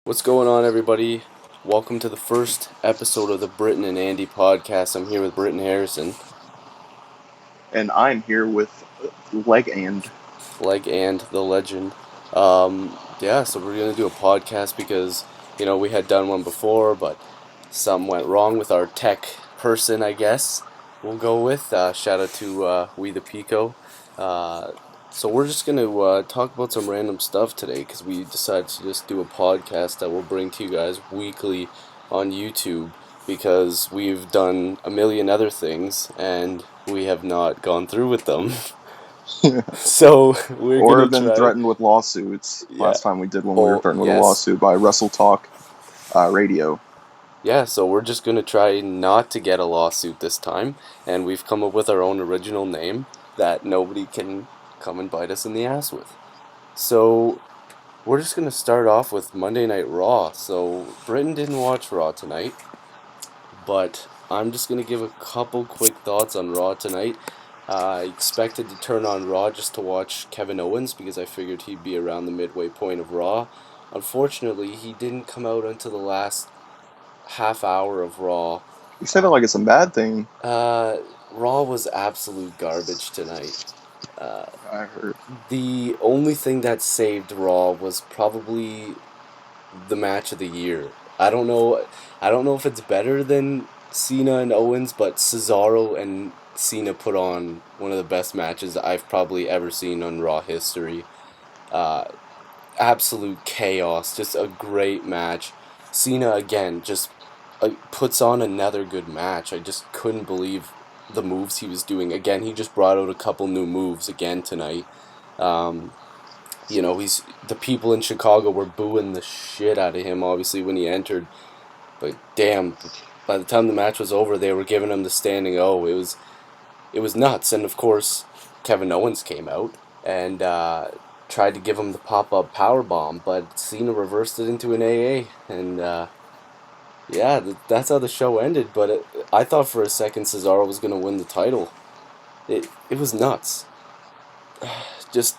What's going on, everybody? Welcome to the first episode of the Brittin and Andy podcast. I'm here with Brittin Harrison, And I'm here with Leg and. and the legend. Yeah, so we're gonna do a podcast because we had done one before, but something went wrong with our tech person, I guess. We'll go with shout out to We the Pico. Uh, so we're just gonna talk about some random stuff today because we decided to just do a podcast that we'll bring to you guys weekly on YouTube because we've done a million other things and we have not gone through with them. So we're Or gonna have been try. threatened with lawsuits. Yeah. Last time we did one, we were Oh, threatened with a yes. lawsuit by Wrestle Talk Radio. Yeah, so we're just gonna try not to get a lawsuit this time, and we've come up with our own original name that nobody can come and bite us in the ass with. So we're just gonna start off with Monday Night Raw. So Britton didn't watch Raw tonight, but I'm just gonna give a couple quick thoughts on Raw tonight. I expected to turn on Raw just to watch Kevin Owens because I figured he'd be around the midway point of Raw. Unfortunately, he didn't come out until the last half hour of Raw. You say that like it's a bad thing. Uh, Raw was absolute garbage tonight. Uh, I heard. the only thing that saved Raw was probably the match of the year. I don't know. I don't know if it's better than Cena and Owens, but Cesaro and Cena put on one of the best matches I've probably ever seen on Raw history. Uh, Absolute chaos, just a great match. Cena again just puts on another good match. I just couldn't believe the moves he was doing. Again, he just brought out a couple new moves again tonight. Um, he's the people in Chicago were booing the shit out of him obviously when he entered, but damn, by the time the match was over, they were giving him the standing O. It was nuts, and of course, Kevin Owens came out and tried to give him the pop-up power bomb, but Cena reversed it into an AA, and yeah, that's how the show ended. But I thought for a second Cesaro was gonna win the title. It was nuts. Just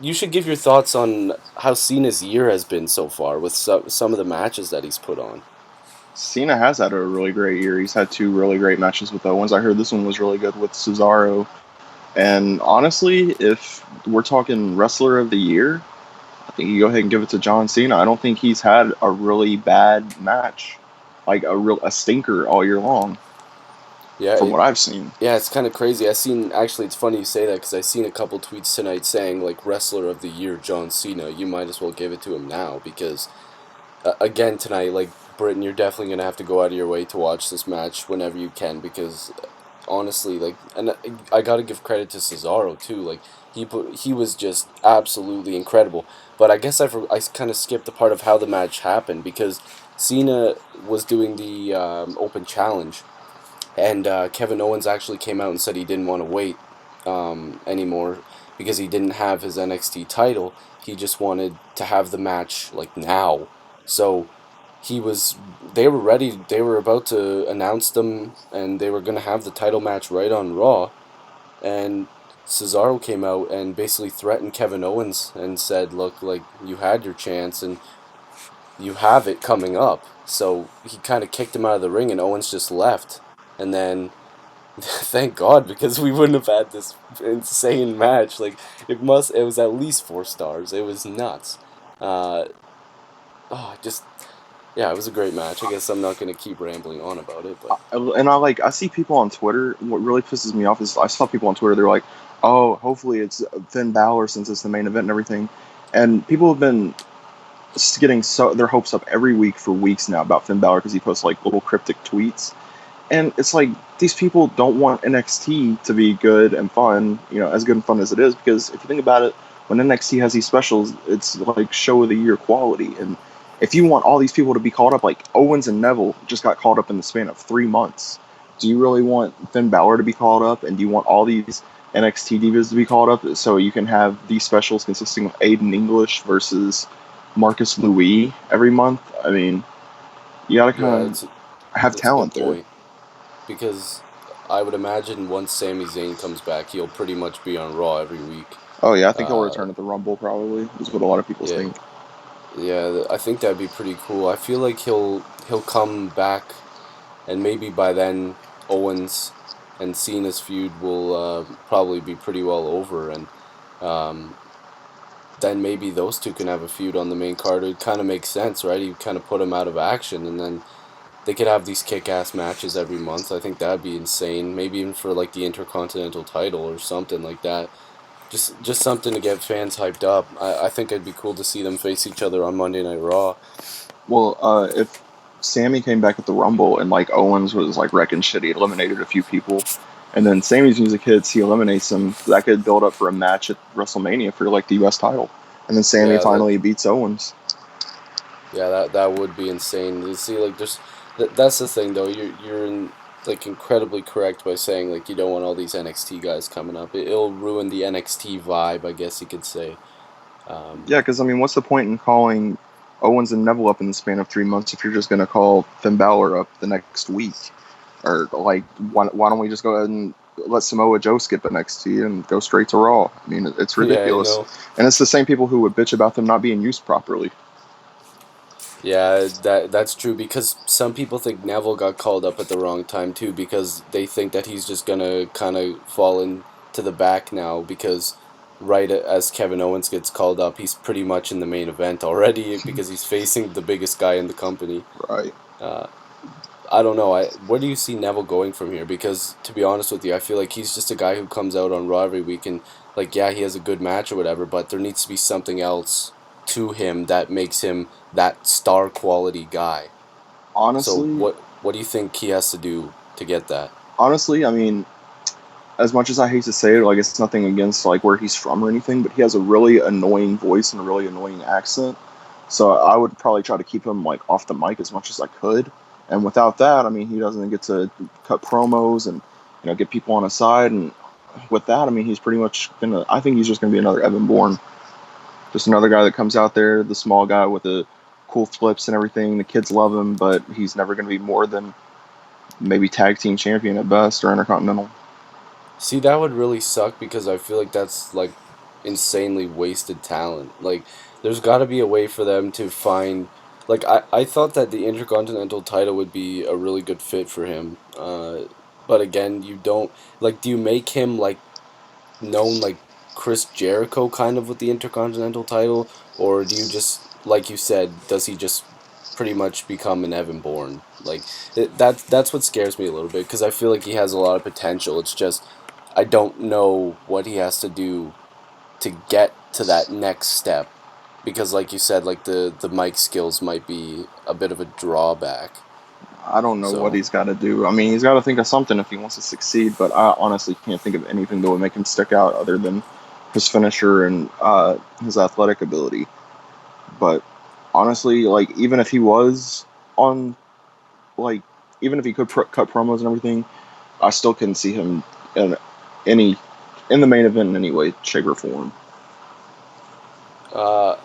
you should give your thoughts on how Cena's year has been so far with some of the matches that he's put on. Cena has had a really great year. He's had two really great matches with Owens. I heard this one was really good with Cesaro. And honestly, if we're talking Wrestler of the Year, I think you go ahead and give it to John Cena. I don't think he's had a really bad match, like a stinker all year long, Yeah, from what I've seen. yeah, it's kind of crazy. Actually, it's funny you say that because I seen a couple tweets tonight saying like wrestler of the year John Cena. You might as well give it to him now because again tonight, like Britain, you're definitely gonna have to go out of your way to watch this match whenever you can because honestly, like, and I gotta give credit to Cesaro too. Like he was just absolutely incredible. But I guess I kind of skipped the part of how the match happened because Cena was doing the open challenge and Kevin Owens actually came out and said he didn't want to wait anymore because he didn't have his NXT title. He just wanted to have the match like now. So he was. They were ready. They were about to announce them, and they were gonna have the title match right on Raw. And Cesaro came out and basically threatened Kevin Owens and said, "Look, like you had your chance, and you have it coming up." So he kind of kicked him out of the ring, and Owens just left. And then thank God, because we wouldn't have had this insane match. Like it was at least 4 stars. It was nuts. Uh, just yeah, it was a great match. I guess I'm not gonna keep rambling on about it, but And I see people on Twitter. What really pisses me off is I saw people on Twitter. They're like, "Oh, hopefully it's Finn Balor since it's the main event and everything." And people have been getting their hopes up every week for weeks now about Finn Balor because he posts like little cryptic tweets. And it's like these people don't want NXT to be good and fun, as good and fun as it is. Because if you think about it, when NXT has these specials, it's like show of the year quality. And if you want all these people to be caught up, like Owens and Neville just got caught up in the span of 3 months, do you really want Finn Balor to be caught up? And do you want all these NXT divas to be caught up so you can have these specials consisting of Aiden English versus Marcus Louis every month? I mean, you gotta yeah, kind of have that's a good talent there. point because I would imagine once Sami Zayn comes back, he'll pretty much be on Raw every week. Oh yeah, I think he'll Uh, return at the Rumble probably. Is what a lot of people yeah, think. Yeah, I think that'd be pretty cool. I feel like he'll come back, and maybe by then Owens and Cena's feud will probably be pretty well over, and um, then maybe those two can have a feud on the main card. It kind of makes sense, right? You kind of put them out of action, and then they could have these kick-ass matches every month. I think that'd be insane. Maybe even for like the Intercontinental title or something like that. Just something to get fans hyped up. I think it'd be cool to see them face each other on Monday Night Raw. Well, if Sammy came back at the Rumble and like Owens was like wrecking shit, he eliminated a few people, and then Sammy's music hits, he eliminates him. That could build up for a match at WrestleMania for like the U.S. title, and then Sammy Yeah, finally beats Owens. that would be insane. You see, like that's the thing though. Like incredibly correct by saying like you don't want all these NXT guys coming up. It'll ruin the NXT vibe, I guess you could say. Um, Yeah, because I mean, what's the point in calling Owens and Neville up in the span of 3 months if you're just going to call Finn Balor up the next week? Or like, why don't we just go ahead and let Samoa Joe skip NXT and go straight to Raw? I mean, it's yeah, you ridiculous, know. and it's the same people who would bitch about them not being used properly. Yeah, that's true because some people think Neville got called up at the wrong time too because they think that he's just gonna kind of fall into the back now because right as Kevin Owens gets called up, he's pretty much in the main event already because he's facing the biggest guy in the company. Right. Uh, I don't know. Where do you see Neville going from here? Because to be honest with you, I feel like he's just a guy who comes out on Raw every week and like yeah, he has a good match or whatever, but there needs to be something else to him that makes him that star quality guy. So Honestly, what do you think he has to do to get that? honestly, I mean, as much as I hate to say it, like it's nothing against like where he's from or anything, but he has a really annoying voice and a really annoying accent. So I would probably try to keep him like off the mic as much as I could. And without that, I mean, he doesn't get to cut promos and get people on his side. And with that, I mean, he's pretty much gonna. I think he's just gonna be another Evan Bourne, just another guy that comes out there, the small guy with the cool flips and everything. The kids love him, but he's never gonna be more than maybe tag team champion at best or intercontinental. See, that would really suck because I feel like that's like insanely wasted talent. Like there's got to be a way for them to find like I thought that the Intercontinental title would be a really good fit for him. But again, you don't like do you make him like known like Chris Jericho kind of with the Intercontinental title, or do you just like you said, does he just pretty much become an Evan Bourne? Like that's what scares me a little bit because I feel like he has a lot of potential. It's just I don't know what he has to do to get to that next step because like you said, like the mic skills might be a bit of a drawback. I don't know what So he's got to do. I mean, he's got to think of something if he wants to succeed, but I honestly can't think of anything that would make him stick out other than his finisher and his athletic ability. But honestly, like even if he was on, like even if he could cut promos and everything, I still couldn't see him in any in the main event in any way, shape, or form. uh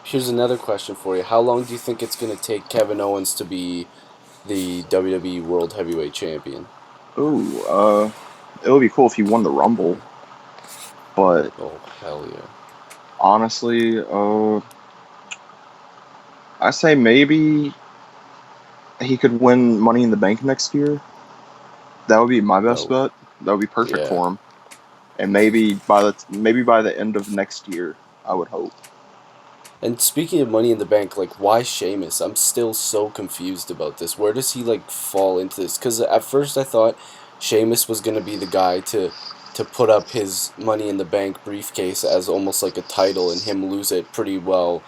here's another question for you. How long do you think it's gonna take Kevin Owens to be the WWE World Heavyweight Champion? Ooh, it would be cool if he won the Rumble, but Oh hell yeah! honestly, I say maybe he could win Money in the Bank next year. That would be my best No, bet. That would be perfect yeah. for him. And maybe by the end of next year, I would hope. And speaking of Money in the Bank, like why Sheamus? I'm still so confused about this. Where does he like fall into this? Because at first I thought Sheamus was gonna be the guy to put up his Money in the Bank briefcase as almost like a title and him lose it pretty well,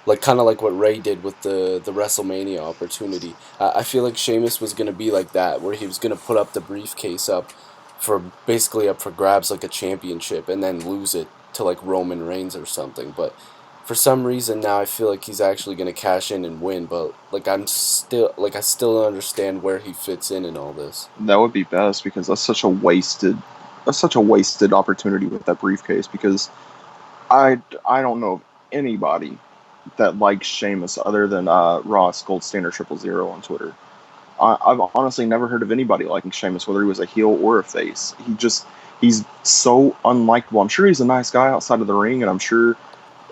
like kind of like what Ray did with the WrestleMania opportunity. I feel like Sheamus was gonna be like that, where he was gonna put up the briefcase up for basically up for grabs like a championship and then lose it to like Roman Reigns or something. But for some reason now I feel like he's actually gonna cash in and win. But like I still don't understand where he fits in all this. That would be best because that's such a wasted opportunity with that briefcase. Because I don't know of anybody that likes Sheamus other than Ross Gold Standard 000 on Twitter. I've honestly never heard of anybody liking Sheamus, whether he was a heel or a face. He's so unlikable. I'm sure he's a nice guy outside of the ring, and I'm sure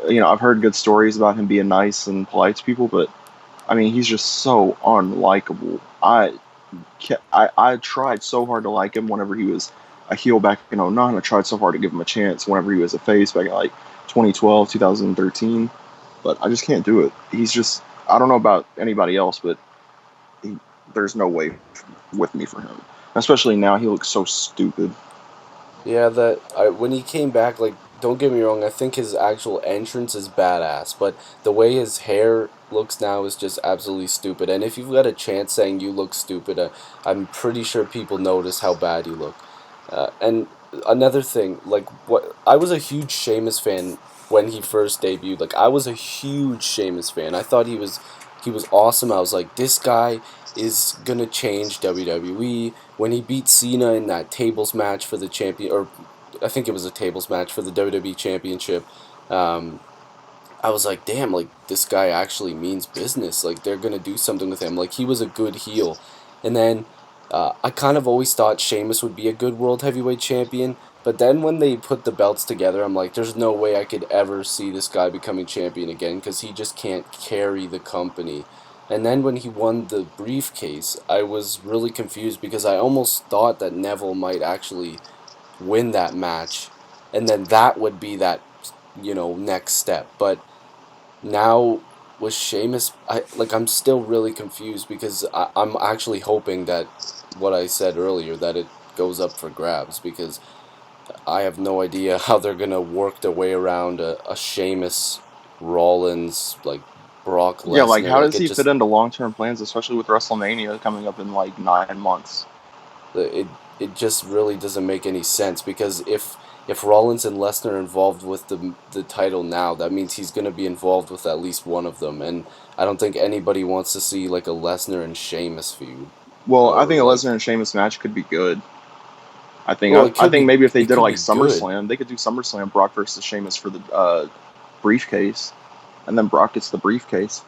I've heard good stories about him being nice and polite to people, but I mean, he's just so unlikable. I tried so hard to like him whenever he was a heel back in '09. I tried so hard to give him a chance whenever he was a face back in like 2012, 2013, but I just can't do it. He's just, I don't know about anybody else, but he, there's no way with me for him. Especially now, he looks so stupid. Yeah, when he came back, like, don't get me wrong, I think his actual entrance is badass, but the way his hair looks now is just absolutely stupid. And if you've got a chance saying you look stupid, I'm pretty sure people notice how bad you look. And another thing, like, what I was a huge Sheamus fan when he first debuted. Like, I was a huge Sheamus fan. I thought he was awesome. I was like, this guy is gonna change WWE. When he beat Cena in that tables match for the champion, or I think it was a tables match for the WWE Championship, um, I was like, damn, like this guy actually means business. Like they're gonna do something with him. Like he was a good heel, and then I kind of always thought Sheamus would be a good world heavyweight champion. But then when they put the belts together, I'm like, there's no way I could ever see this guy becoming champion again because he just can't carry the company. And then when he won the briefcase, I was really confused because I almost thought that Neville might actually win that match, and then that would be that next step. But now with Sheamus, I'm still really confused because I'm actually hoping that what I said earlier, that it goes up for grabs, because I have no idea how they're gonna work their way around a Sheamus, Rollins, like Brock Yeah, like Lesnar. how Like does it he fit just into long-term plans, especially with WrestleMania coming up in like 9 months? it it just really doesn't make any sense, because if Rollins and Lesnar are involved with the title now, that means he's going to be involved with at least one of them, and I don't think anybody wants to see like a Lesnar and Sheamus feud, Well, I or think a like, Lesnar and Sheamus match could be good. I think well, I think maybe if they it did it could like be good. SummerSlam, they could do SummerSlam Brock versus Sheamus for the briefcase, and then Brock gets the briefcase.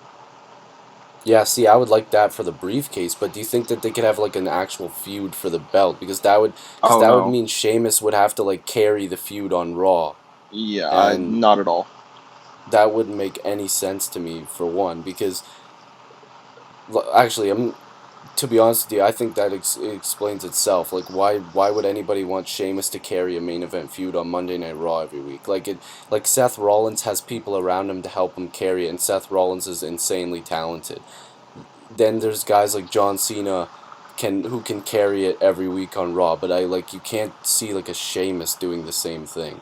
Yeah, see, I would like that for the briefcase, but do you think that they could have like an actual feud for the belt? Because Oh that would no, mean Sheamus would have to like carry the feud on Raw, yeah, and not at all. that wouldn't make any sense to me, for one, because actually, to be honest with you, I think that it explains itself. Like, why would anybody want Sheamus to carry a main event feud on Monday Night Raw every week? Like Seth Rollins has people around him to help him carry it, and Seth Rollins is insanely talented. Then there's guys like John Cena who can carry it every week on Raw, but you can't see like a Sheamus doing the same thing.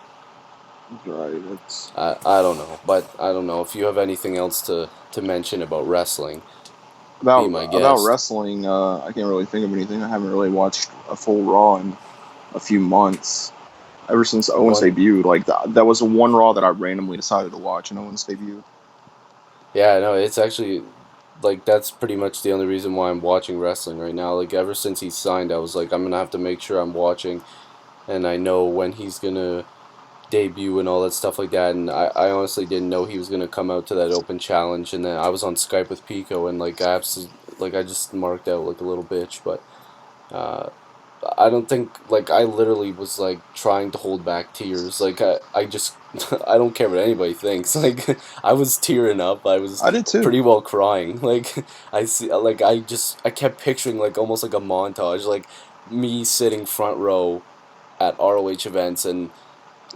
Right. It's I don't know, but I don't know if you have anything else to mention about wrestling. Be about my about guest. wrestling. I can't really think of anything. I haven't really watched a full Raw in a few months. Ever since Owens One debuted, like that was the one Raw that I randomly decided to watch, and Owens debuted. Yeah, no, it's actually like that's pretty much the only reason why I'm watching wrestling right now. Like ever since he signed, I was like, I'm gonna have to make sure I'm watching, and I know when he's gonna debut and all that stuff like that. And I honestly didn't know he was gonna come out to that open challenge. And then I was on Skype with Pico, and I just marked out like a little bitch. But uh, I don't think, like, I literally was like trying to hold back tears. Like I just I don't care what anybody thinks. Like I was tearing up. I was I did too. pretty well crying. Like I kept picturing like almost like a montage, like me sitting front row at ROH events and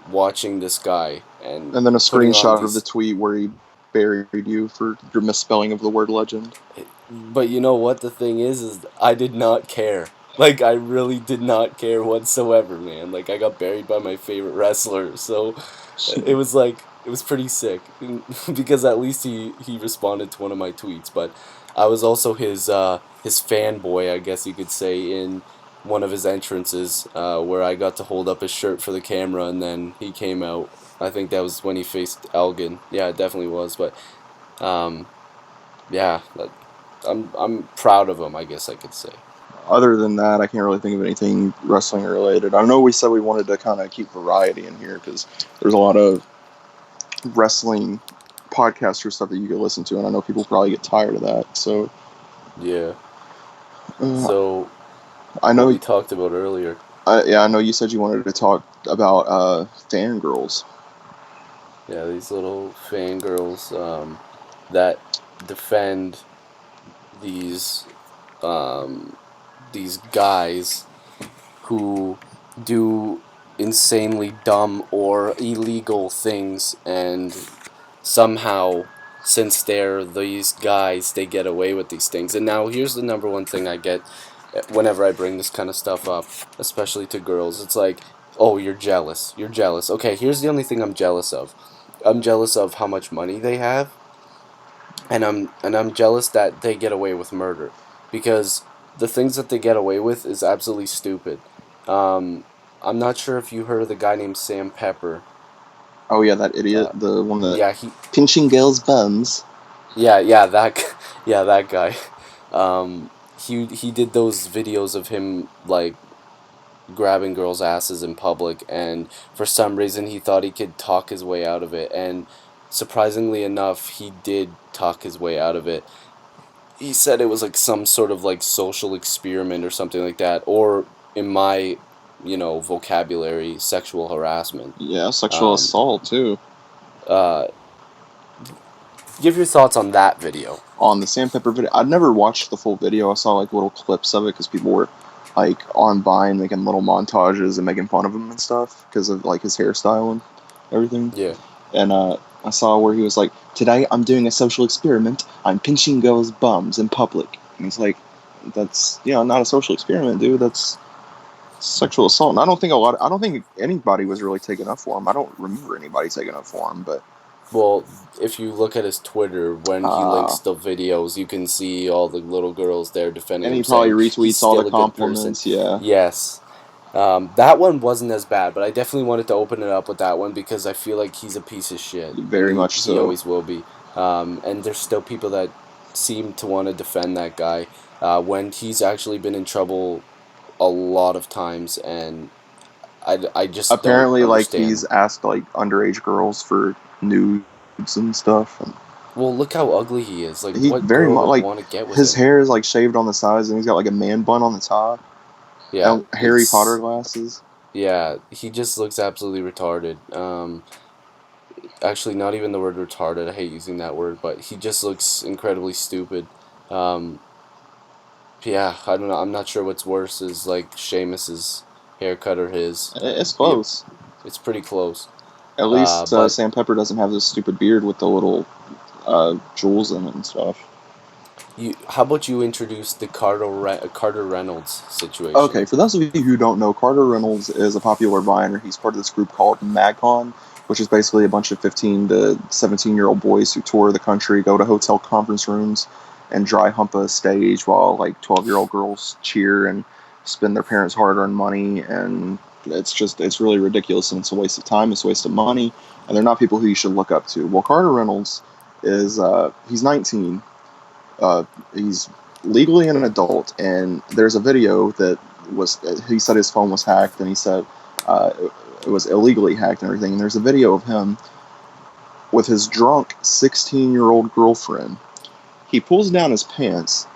watching this guy and And then a putting on screenshot of the these. tweet where he buried you for your misspelling of the word legend. But you know what the thing is I did not care. Like I really did not care whatsoever, man. Like I got buried by my favorite wrestler, so it was pretty sick because at least he responded to one of my tweets. But I was also his fanboy, I guess you could say, in one of his entrances, where I got to hold up his shirt for the camera, and then he came out. I think that was when he faced Elgin. Yeah, it definitely was. But um, yeah, I'm proud of him, I guess I could say. Other than that, I can't really think of anything wrestling related. I know we said we wanted to kind of keep variety in here because there's a lot of wrestling podcaster stuff that you could listen to, and I know people probably get tired of that. So Yeah. uh, So I what know, we talked about earlier. yeah, I know you said you wanted to talk about fangirls. Yeah, these little fangirls that defend these um, these guys who do insanely dumb or illegal things, and somehow, since they're these guys, they get away with these things. And now here's the number one thing I get whenever I bring this kind of stuff up, especially to girls. It's like, oh, you're jealous. You're jealous. Okay, here's the only thing I'm jealous of. I'm jealous of how much money they have, and I'm jealous that they get away with murder, because the things that they get away with is absolutely stupid. Um, I'm not sure if you heard of the guy named Sam Pepper. Oh yeah, that idiot, Uh, the one that yeah, he pinching girls' bums. yeah, yeah, that guy. He did those videos of him like grabbing girls' asses in public, and for some reason he thought he could talk his way out of it, and surprisingly enough, he did talk his way out of it. He said it was like some sort of like social experiment or something like that, or in my, vocabulary, sexual harassment. Yeah, sexual Um, assault too. uh, give your thoughts on that video. On the sandpaper video, I'd never watched the full video. I saw like little clips of it because people were like on Vine making little montages and making fun of him and stuff because of like his hairstyle and everything. Yeah. And I saw where he was like, "Today I'm doing a social experiment. I'm pinching girls' bums in public." And he's like, "That's not a social experiment, dude. That's sexual assault." And I don't think anybody was really taking up for him. I don't remember anybody taking up for him, but Well, if you look at his Twitter, when he uh, links the videos, you can see all the little girls there defending and him, he probably saying he's retweets all the still a good person. compliments. Yeah, Yes. That one wasn't as bad, but I definitely wanted to open it up with that one because I feel like he's a piece of shit, and very he, much he so. always will be. And there's still people that seem to want to defend that guy when he's actually been in trouble a lot of times, and I just don't Apparently, like he's understand. asked like underage girls for nudes and stuff, and Well, look how ugly he is. Like, he what very girl much would like want to get with his him? hair is like shaved on the sides, and he's got like a man bun on the top, Yeah, and Harry Potter it's glasses. yeah. He just looks absolutely retarded. Actually, not even the word retarded. I hate using that word, but he just looks incredibly stupid. Um, yeah, I don't know. I'm not sure what's worse is like Seamus's haircut or his. It's Yeah, close. it's pretty close. At least But Sam Pepper doesn't have this stupid beard with the little jewels in it and stuff. how about you introduce the Carter Reynolds situation? Okay, for those of you who don't know, Carter Reynolds is a popular viner. He's part of this group called MagCon, which is basically a bunch of 15 to 17-year-old boys who tour the country, go to hotel conference rooms, and dry hump a stage while like 12-year-old girls cheer and spend their parents' hard-earned money. And it's really ridiculous, and it's a waste of time, it's a waste of money, and they're not people who you should look up to. Well, Carter Reynolds is he's 19. He's legally an adult, and there's a video that was. He said his phone was hacked, and he said uh, it was illegally hacked and everything. And there's a video of him with his drunk 16-year-old girlfriend. He pulls down his pants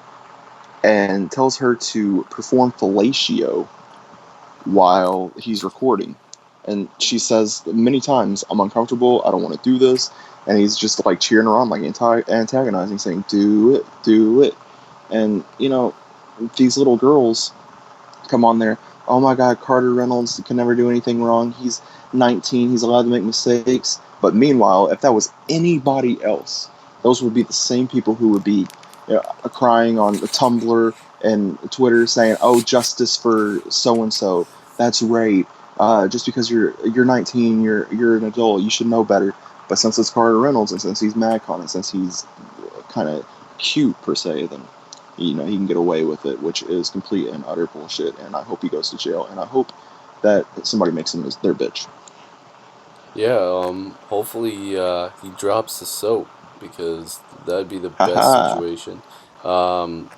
and tells her to perform fellatio while he's recording. And she says many times, "I'm uncomfortable. I don't want to do this." And he's just like cheering her on, like antagonizing, saying, "Do it, do it." And these little girls come on there. "Oh my God, Carter Reynolds can never do anything wrong. He's 19. He's allowed to make mistakes." But meanwhile, if that was anybody else, those would be the same people who would be crying on Tumblr and Twitter saying, "Oh, justice for so and so. That's rape. Just because you're 19, you're an adult. You should know better." But since it's Carter Reynolds, and since he's MagCon, and since he's kind of cute per se, then he can get away with it, which is complete and utter bullshit. And I hope he goes to jail, and I hope that somebody makes him their bitch. Yeah, hopefully he drops the soap because that'd be the best Haha. situation. Um,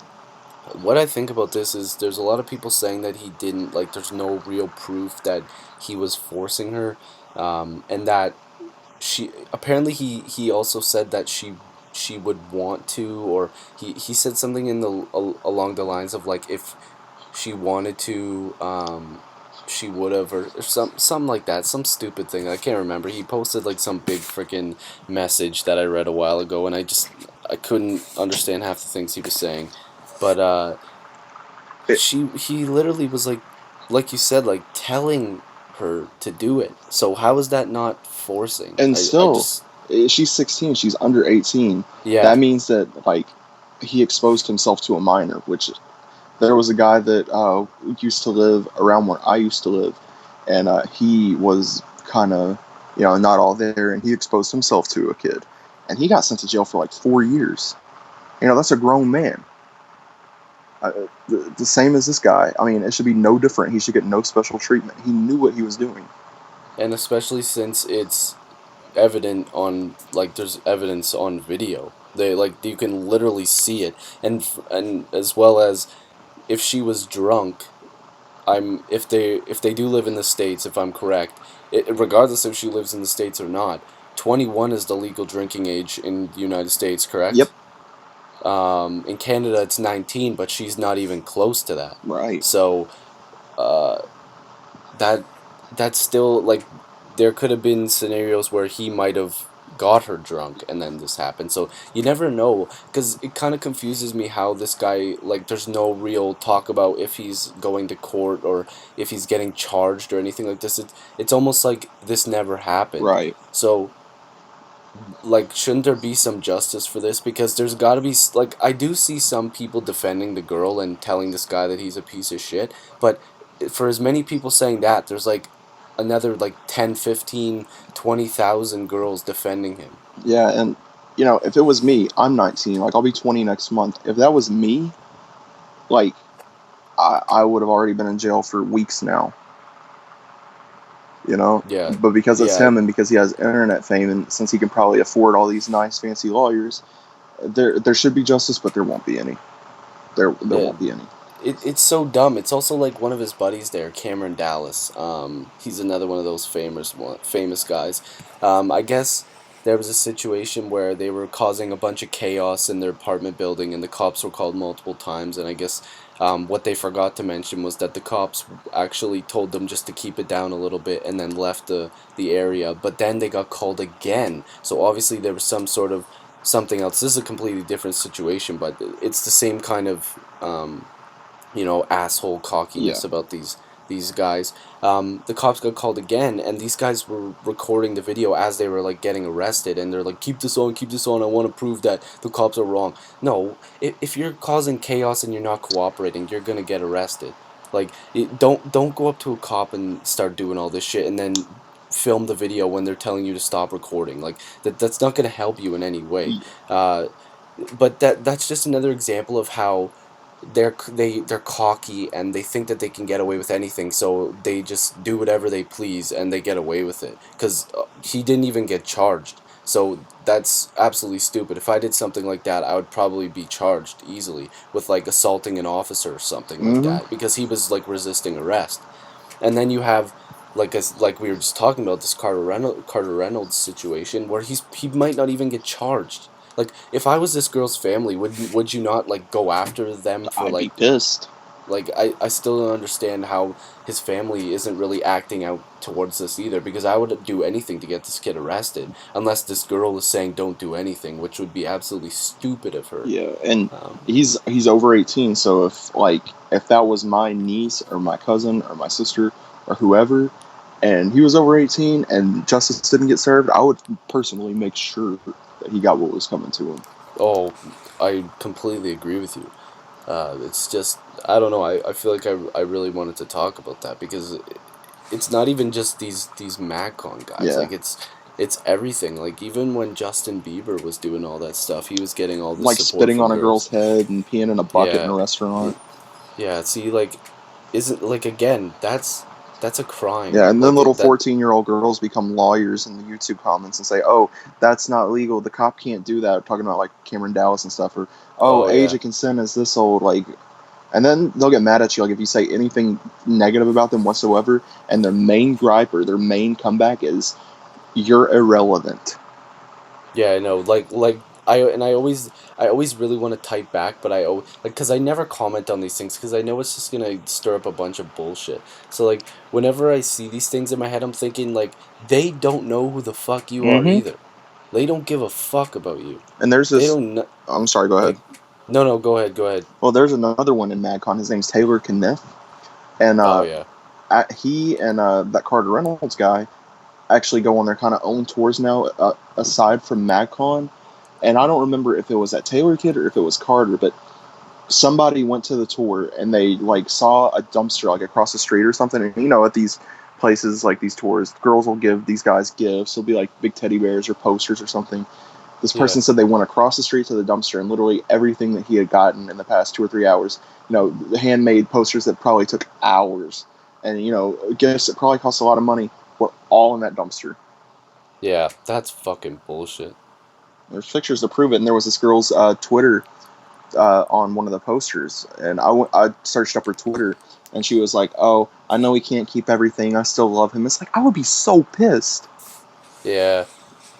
what I think about this is there's a lot of people saying that he didn't, like, there's no real proof that he was forcing her, and that apparently he also said that she would want to, or he said something along the lines of like if she wanted to. she would have, or something like that, some stupid thing. I can't remember. He posted like some big freaking message that I read a while ago, and I couldn't understand half the things he was saying. But It, he literally was like you said, like telling her to do it. So how is that not forcing? and I still, just she's 16. She's under 18. yeah That means that like he exposed himself to a minor, which there was a guy that used to live around where I used to live, and he was kind of, not all there, and he exposed himself to a kid, and he got sent to jail for like 4 years. That's a grown man. The same as this guy. I mean, it should be no different. He should get no special treatment. He knew what he was doing. and especially since it's evident on like there's evidence on video. They like you can literally see it, and as well as if she was drunk. I'm if they do live in the states, if I'm correct, regardless if she lives in the states or not, 21 is the legal drinking age in the United States, Yep. correct? In Canada it's 19, but she's not even close to that. Right. So uh, that that's still like there could have been scenarios where he might have got her drunk and then this happened. So you never know, because it kind of confuses me how this guy, like, there's no real talk about if he's going to court or if he's getting charged or anything like this. It's almost like this never happened. Right. So like, shouldn't there be some justice for this? Because there's got to be like, I do see some people defending the girl and telling this guy that he's a piece of shit, but for as many people saying that, there's like another like 10, 15, 20,000 girls defending him. Yeah, and if it was me, I'm 19. Like I'll be 20 next month. If that was me, like I would have already been in jail for weeks now. you know. Yeah, But because it's yeah, him and because he has internet fame, and since he can probably afford all these nice fancy lawyers, there should be justice, but there won't be any. There yeah. won't be any. It's so dumb. It's also like one of his buddies there, Cameron Dallas. He's another one of those famous guys. I guess there was a situation where they were causing a bunch of chaos in their apartment building, and the cops were called multiple times. And I guess what they forgot to mention was that the cops actually told them just to keep it down a little bit, and then left the area. But then they got called again. So obviously there was some sort of something else. This is a completely different situation, but it's the same kind of asshole Yeah. cockiness about these guys. The cops got called again, and these guys were recording the video as they were like getting arrested, and they're like, "Keep this on, keep this on. I want to prove that the cops are wrong." No, if you're causing chaos and you're not cooperating, you're gonna get arrested. Like, don't go up to a cop and start doing all this shit, and then film the video when they're telling you to stop recording. Like that's not gonna help you in any way. Uh, but that's just another example of how they're cocky and they think that they can get away with anything, so they just do whatever they please and they get away with it because he didn't even get charged. So that's absolutely stupid. If I did something like that, I would probably be charged easily with like assaulting an officer or something like Hmm. that because he was like resisting arrest. And then you have like we were just talking about this Carter Reynolds situation where he might not even get charged. Like, if I was this girl's family, would you not like go after them for I'd be pissed. I still don't understand how his family isn't really acting out towards this either, because I would do anything to get this kid arrested unless this girl is saying don't do anything, which would be absolutely stupid of her. Yeah, and Um, he's over 18, so if that was my niece or my cousin or my sister or whoever, and he was over 18 and justice didn't get served, I would personally make sure that he got what was coming to him. oh, I completely agree with you. It's just I don't know. I feel like I really wanted to talk about that because it's not even just these MagCon guys. Yeah, Like, it's everything. Like, even when Justin Bieber was doing all that stuff, he was getting all this like support spitting from on a girl's girls. head and peeing in a bucket in Yeah, a restaurant. y- yeah. See, like, isn't like again? That's a Yeah, crime. and then Like little that. 14-year-old girls become lawyers in the YouTube comments and say, "Oh, that's not legal. The cop can't do that." Talking about like Cameron Dallas and stuff, or "Oh, Oh age yeah, of consent is this old." Like, and then they'll get mad at you like if you say anything negative about them whatsoever, and their main gripe or their main comeback is, "You're irrelevant." yeah. I know. Like I always really want to type back, but like because I never comment on these things because I know it's just gonna stir up a bunch of bullshit. So like whenever I see these things in my head, I'm thinking like they don't know who the fuck you are Mm-hmm. either. They don't give a fuck about you. And there's They this. don't I'm sorry. Go ahead. like. No, no, go ahead, go ahead. Well, there's another one in MadCon. His name's Taylor Kenneth, and Oh yeah, he and that Carter Reynolds guy actually go on their kind of own tours now, aside from MadCon. And I don't remember if it was at Taylor Kid or if it was Carter, but somebody went to the tour and they like saw a dumpster like across the street or something. And at these places like these tours, girls will give these guys gifts. It'll be like big teddy bears or posters or something. This yeah, person said they went across the street to the dumpster and literally everything that he had gotten in the past 2 or 3 hours, the handmade posters that probably took hours, and gifts that probably cost a lot of money, were all in that dumpster. yeah. That's fucking bullshit. There's pictures to prove it, and there was this girl's Twitter on one of the posters, and I searched up her Twitter, and she was like, "Oh, I know he can't keep everything. I still love him." It's like I would be so pissed. Yeah,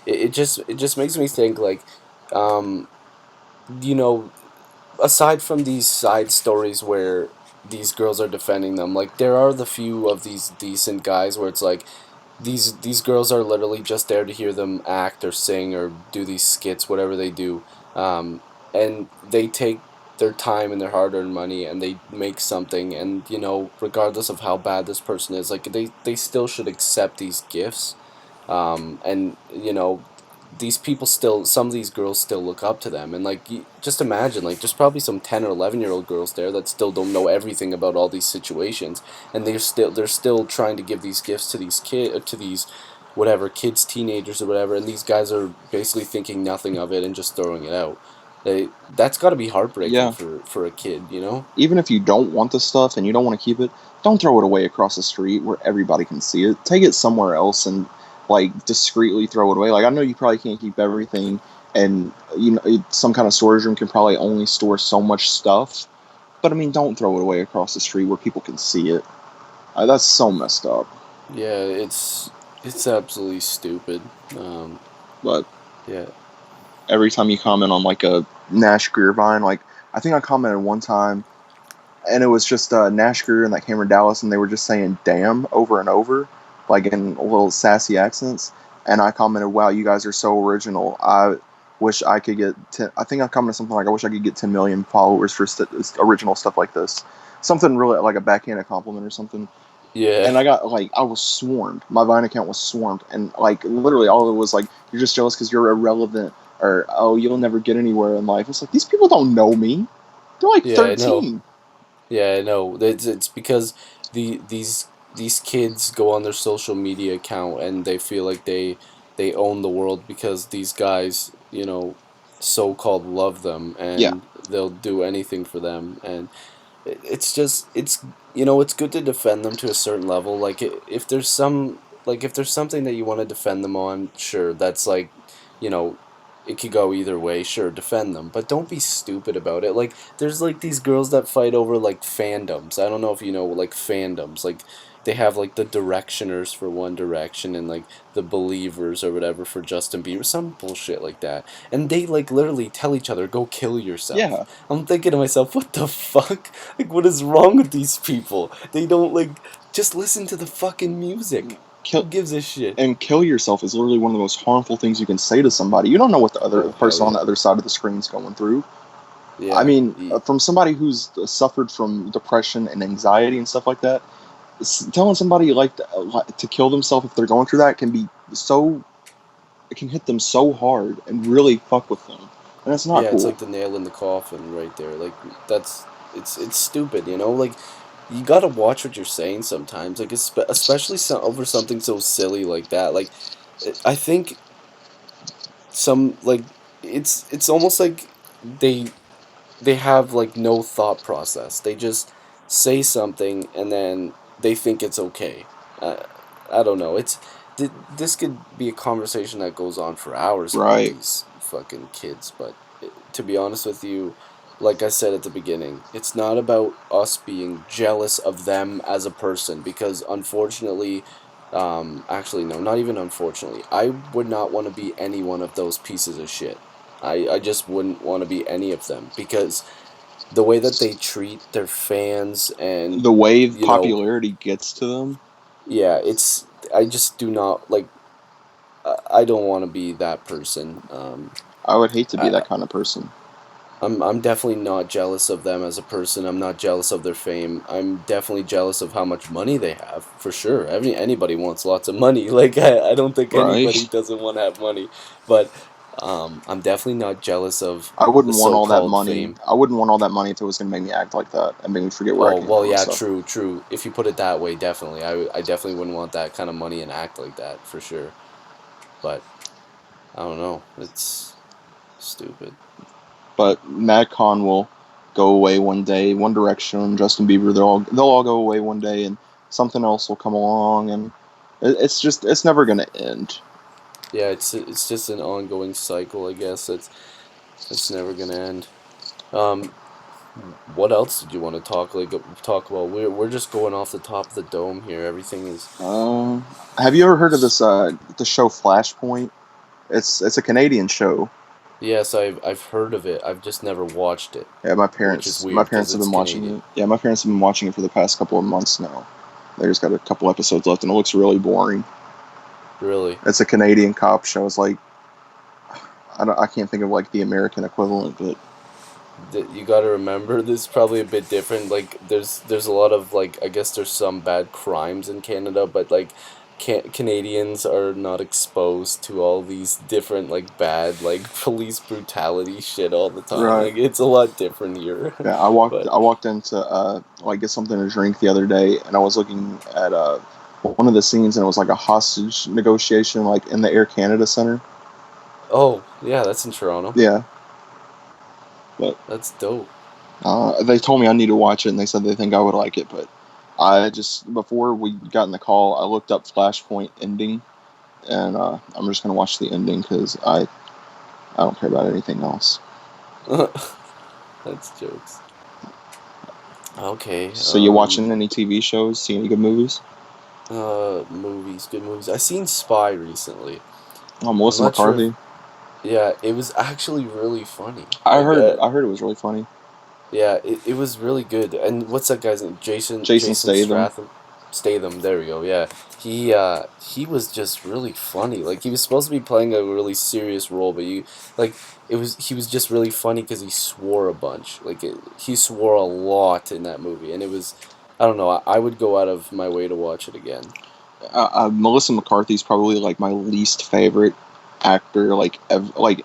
it just makes me think like, um, you know, aside from these side stories where these girls are defending them, like there are the few of these decent guys where it's like these girls are literally just there to hear them act or sing or do these skits, whatever they do, um, and they take their time and their hard-earned money and they make something, and regardless of how bad this person is, like they still should accept these gifts, and these people still, some of these girls still look up to them, and like just imagine, like there's probably some 10 or 11-year-old girls there that still don't know everything about all these situations, and they're still trying to give these gifts to these to these whatever kids, teenagers or whatever, and these guys are basically thinking nothing of it and just throwing it out. That's got to be heartbreaking Yeah, for a kid. even if you don't want the stuff and you don't want to keep it, don't throw it away across the street where everybody can see it. Take it somewhere else and like discreetly throw it away. Like I know you probably can't keep everything, and some kind of storage room can probably only store so much stuff. But I mean, don't throw it away across the street where people can see it. That's so messed up. Yeah, it's absolutely stupid. But Yeah, every time you comment on like a Nash Greer vine, like I think I commented one time, and it was just Nash Greer and that Cameron Dallas, and they were just saying "damn" over and over, like in little sassy accents. And I commented, "Wow, you guys are so original. I wish I could get 10." I think I commented something like, "I wish I could get 10 million followers for original stuff like this." Something really like a backhanded compliment or something. yeah. And I got like I was swarmed. My Vine account was swarmed, and like literally all of it was like, "You're just jealous because you're irrelevant," or "Oh, you'll never get anywhere in life." It's like these people don't know me. They're like Yeah, I know. 13. Yeah, I know. It's because these kids go on their social media account and they feel like they own the world because these guys, so-called love them Yeah, and they'll do anything for them, and it's just it's good to defend them to a certain level. Like if there's something that you want to defend them on, sure, that's like, you know it could go either way. Sure, defend them, but don't be stupid about it. Like there's like these girls that fight over like fandoms. I don't know if you know, like fandoms, like they have like the Directioners for One Direction and like the Believers or whatever for Justin Bieber, some bullshit like that, and they like literally tell each other, go kill yourself. yeah. I'm thinking to myself, what the fuck? Like, what is wrong with these people? They don't like just listen to the fucking music. Who Kill gives a shit? and kill yourself is literally one of the most harmful things you can say to somebody. You don't know what the Oh hell person on the yeah, other side of the screen is going through. I yeah, mean, from somebody who's suffered from depression and anxiety and stuff like that, telling somebody like to kill themselves if they're going through that can be so it can hit them so hard and really fuck with them, and it's not yeah. It's cool. like the nail in the coffin right there. Like that's it's stupid. Like you gotta watch what you're saying sometimes. Like especially over something so silly like that. Like I think some like it's almost like they have like no thought process. They just say something and then they think it's okay. Uh, I don't know. This could be a conversation that goes on for hours about Right. these fucking kids, but to be honest with you, like I said at the beginning, it's not about us being jealous of them as a person because unfortunately, actually no, not even unfortunately, I would not want to be any one of those pieces of shit. I just wouldn't want to be any of them because the way that they treat their fans and The way you know, popularity gets to them, yeah, it's I just do not like I don't want to be that person. I would hate to be I that kind of person. I'm definitely not jealous of them as a person. I'm not jealous of their fame. I'm definitely jealous of how much money they have, for sure. Anybody wants lots of money. Like I don't think anybody Right? doesn't want to have money. But I'm definitely not jealous of I the wouldn't want all that so-called money. fame. I wouldn't want all that money if it was going to make me act like that and make me forget where I Oh, came well, from and yeah, stuff. true, true. If you put it that way, definitely. I definitely wouldn't want that kind of money and act like that, for sure. But I don't know. It's stupid. But MadCon will go away one day. One Direction, Justin Bieber, they'll all go away one day, and something else will come along, and it's never going to end. Yeah, it's just an ongoing cycle, I guess. It's never gonna end. Um, what else did you want to talk about? We're just going off the top of the dome here. Everything is. Uh, have you ever heard of this the show Flashpoint? It's a Canadian show. Yes, I've heard of it. I've just never watched it, Yeah, my which is parents my weird because parents have it's been watching Canadian. it. Yeah, my parents have been watching it for the past couple of months now. They just got a couple episodes left, and it looks really boring. Really. It's a Canadian cop show. It's like I can't think of like the American equivalent, but You got to remember this is probably a bit different. Like there's a lot of like I guess there's some bad crimes in Canada, but like Canadians are not exposed to all these different like bad like police brutality shit all the time. right. Like it's a lot different here. Yeah, I walked But I walked into like get something to drink the other day, and I was looking at one of the scenes, and it was like a hostage negotiation, like in the Air Canada Center. oh, yeah, that's in Toronto. Yeah, but That's dope. they told me I need to watch it, and they said they think I would like it, but I just before we got in the call, I looked up Flashpoint ending, and I'm just gonna watch the ending because I don't care about anything else. That's jokes. Okay. So you watching any TV shows? See any good movies? Movies, good movies. I seen Spy recently. Oh, I'm Melissa not sure if McCarthy. yeah, it was actually really funny. I heard I heard it was really funny. Yeah, it was really good. And what's that guy's name? Jason Jason Statham. Statham. There we go. Yeah, he was just really funny. Like he was supposed to be playing a really serious role, but like he was just really funny because he swore a bunch. He swore a lot in that movie, and it was I don't know. I would go out of my way to watch it again. Melissa McCarthy's probably like my least favorite actor, like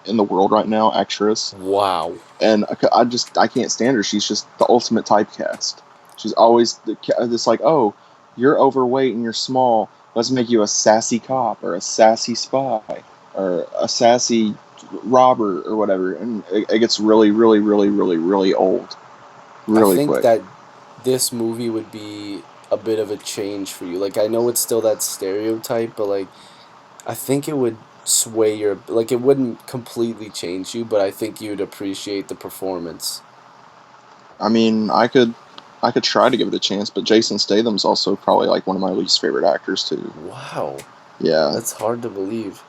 in the world right now, actress. Wow. And I can't stand her. She's just the ultimate typecast. She's always this like, oh, you're overweight and you're small. Let's make you a sassy cop or a sassy spy or a sassy robber or whatever, and it gets really, really, really, really, really old, I really think quick. that this movie would be a bit of a change for you. Like I know it's still that stereotype, but like I think it would sway your like it wouldn't completely change you, but I think you'd appreciate the performance. I mean, I could try to give it a chance, but Jason Statham's also probably like one of my least favorite actors too. Wow. Yeah. That's hard to believe.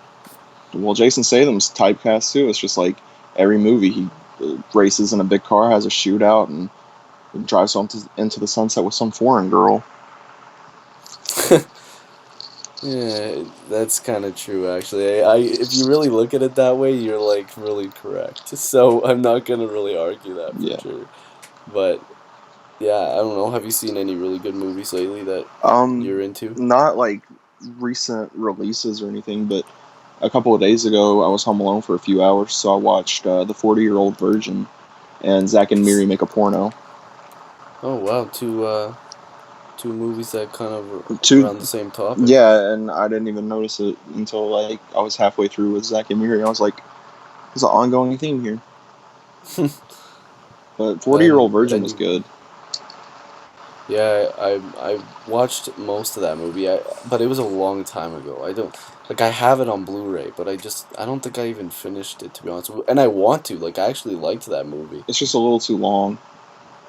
Well, Jason Statham's typecast too. It's just like every movie he races in a big car, has a shootout, and drives on into the sunset with some foreign girl. Yeah, that's kind of true actually. If you really look at it that way, you're like really correct. So I'm not gonna really argue that for Yeah. sure. But yeah, I don't know. Have you seen any really good movies lately that Um, you're into? not like recent releases or anything, but a couple of days ago I was home alone for a few hours, so I watched The 40-Year-Old Virgin and Zack and Miri Make a Porno. Oh wow, two movies that kind of are Two, around the same topic. yeah, and I didn't even notice it until like I was halfway through with Zack and Miri. I was like, "There's an ongoing theme here." But 40-Year-Old Virgin And was you, good. yeah, I watched most of that movie. But it was a long time ago. I don't like I have it on Blu-ray, but I don't think I even finished it to be honest. And I want to. Like I actually liked that movie. It's just a little too long.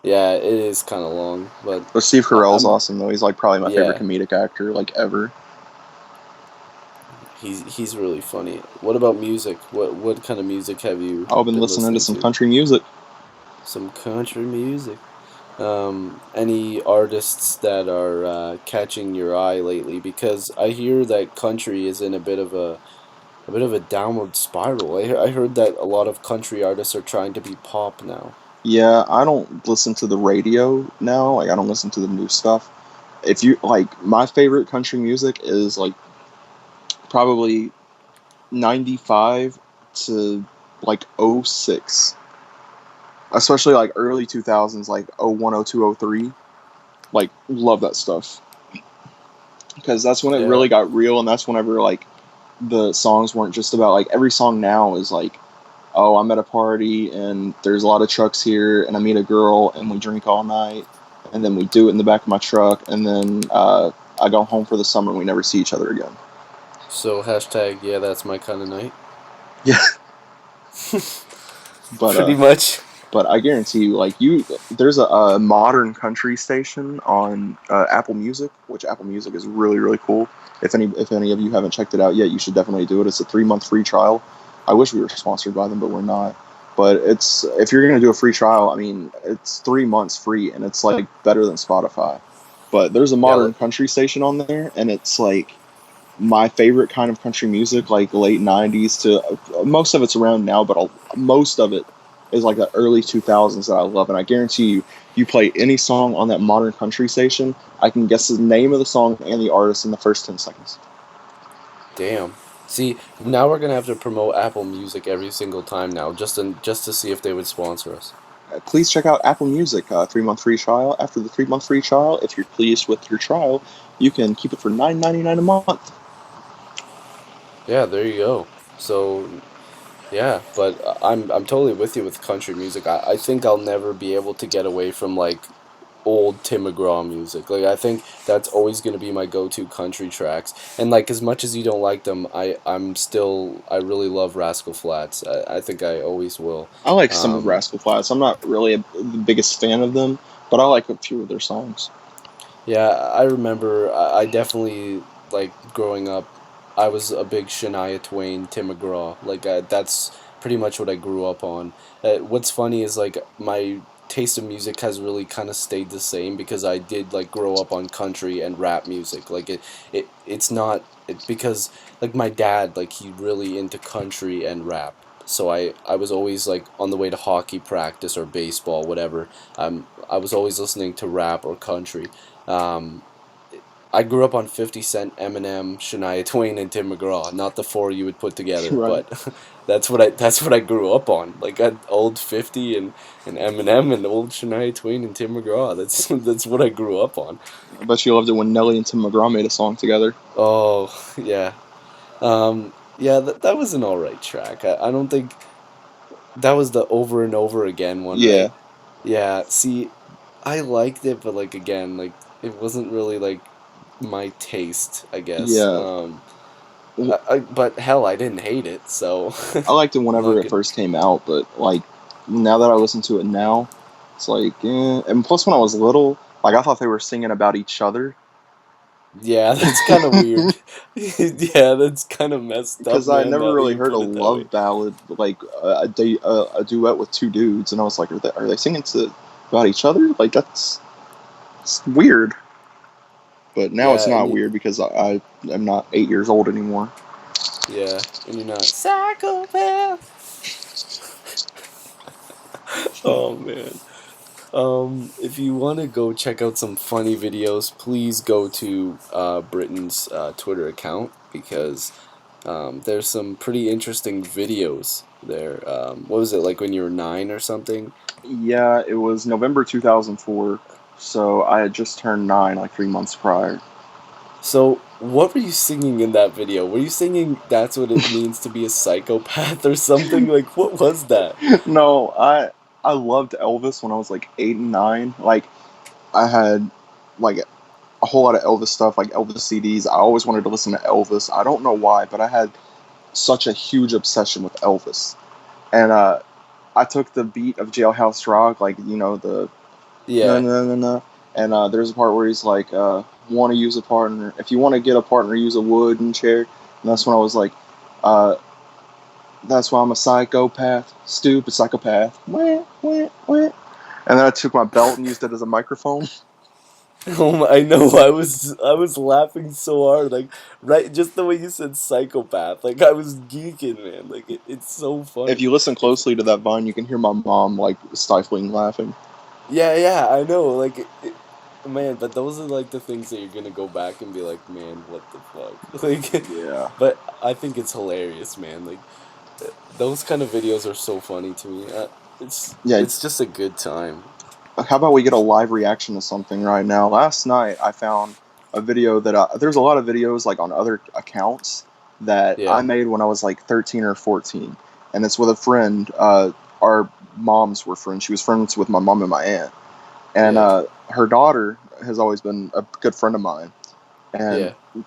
Yeah, it is kind of long, but But Steve Carell's I'm awesome though. He's like probably my favorite yeah. comedic actor like ever. He's really funny. What about music? What kind of music have you I've been been listening to listening some to? country music. Some country music. Any artists that are catching your eye lately? Because I hear that country is in a bit of a downward spiral. I heard that a lot of country artists are trying to be pop now. Yeah, I don't listen to the radio now. Like I don't listen to the new stuff. If you like, my favorite country music is like probably 95 to like '06, especially like early 2000s, like '01, '02, '03. Like love that stuff because that's when it Yeah. really got real, and that's whenever like the songs weren't just about like every song now is like, oh, I'm at a party and there's a lot of trucks here, and I meet a girl and we drink all night, and then we do it in the back of my truck, and then I go home for the summer and we never see each other again. So hashtag yeah, that's my kind of night. Yeah, but Pretty much. but I guarantee you, like there's a modern country station on Apple Music, which Apple Music is really really cool. If any of you haven't checked it out yet, you should definitely do it. It's a 3 month free trial. I wish we were sponsored by them, but we're not. But it's if you're gonna do a free trial, I mean, it's 3 months free, and it's like better than Spotify. But there's a Yeah. modern country station on there, and it's like my favorite kind of country music, like late '90s to most of it's around now, but most of it is like the early 2000s that I love. And I guarantee you, you play any song on that modern country station, I can guess the name of the song and the artist in the first 10 seconds. Damn. See, now we're gonna have to promote Apple Music every single time now, just to see if they would sponsor us. Please check out Apple Music, 3 month free trial. After the 3 month free trial, if you're pleased with your trial, you can keep it for $9.99 a month. Yeah, there you go. So yeah, but I'm totally with you with country music. I think I'll never be able to get away from like old Tim McGraw music. Like I think that's always gonna be my go-to country tracks. And like as much as you don't like them, I really love Rascal Flatts. I think I always will. I like some of Um, Rascal Flatts. I'm not really the biggest fan of them, but I like a few of their songs. Yeah, I remember. I definitely like growing up. I was a big Shania Twain, Tim McGraw. Like that's pretty much what I grew up on. What's funny is like my taste of music has really kind of stayed the same because I did like grow up on country and rap music. Like it's not because like my dad like he really into country and rap. So I was always like on the way to hockey practice or baseball, whatever. I was always listening to rap or country. um, I grew up on 50 Cent, Eminem, Shania Twain, and Tim McGraw. Not the four you would put together, Right. but that's what I grew up on. Like old 50 and Eminem and old Shania Twain and Tim McGraw. That's that's what I grew up on. I bet you loved it when Nelly and Tim McGraw made a song together. Oh yeah, yeah. That was an all right track. I don't think that was the over and over again one, Yeah, right? Yeah. See, I liked it, but like again, like it wasn't really like my taste, I guess. yeah. But hell, I didn't hate it, so I liked it I'm whenever not it gonna. first came out, but like now that I listen to it now, it's like, and plus when I was little, like I thought they were singing about each other Yeah, that's kind of weird. Yeah, that's kind of messed up, because I man. never Now that really you heard a put it that way. love ballad like a duet with two dudes, and I was like, are they singing about each other? Like it's weird. But now it's Yeah, not weird because I am not 8 years old anymore. yeah, and you're not psychopath. Oh man. If you want to go check out some funny videos, please go to Britton's Twitter account because there's some pretty interesting videos there. What was it like when you were 9 or something? Yeah, it was November 2004, so I had just turned 9 like 3 months prior. So, what were you singing in that video? Were you singing "That's what it means to be a psychopath" or something? Like, what was that? No, I loved Elvis when I was like 8 and 9. Like I had like a whole lot of Elvis stuff, like Elvis CDs. I always wanted to listen to Elvis. I don't know why, but I had such a huge obsession with Elvis. And I took the beat of Jailhouse Rock, like the no Yeah, no no no, and there's a part where he's like, "Want to use a partner? If you want to get a partner, use a wooden chair." And that's when I was like, uh, that's why I'm a psychopath, stupid psychopath. Wah, wah, wah. And then I took my belt and used it as a microphone. Oh my, I know. I was laughing so hard, like right, just the way you said psychopath. Like I was geeking, man. Like it's so If funny. you listen If closely to that vine, you can hear my mom like stifling laughing. Yeah, yeah, I know. Like man, but those are like the things that you're gonna go back and be like, man, what the fuck? Like, Yeah. but I think it's hilarious, man. Like those kind of videos are so funny to me. It's Yeah. it's just a good time. How about we get a live reaction to something right now? Last night I found a video that there's a lot of videos like on other accounts that I Yeah, made when I was like 13 or 14, and it's with a friend. Our moms were friends. She was friends with my mom and my aunt, and yeah, her daughter has always been a good friend of mine. And yeah.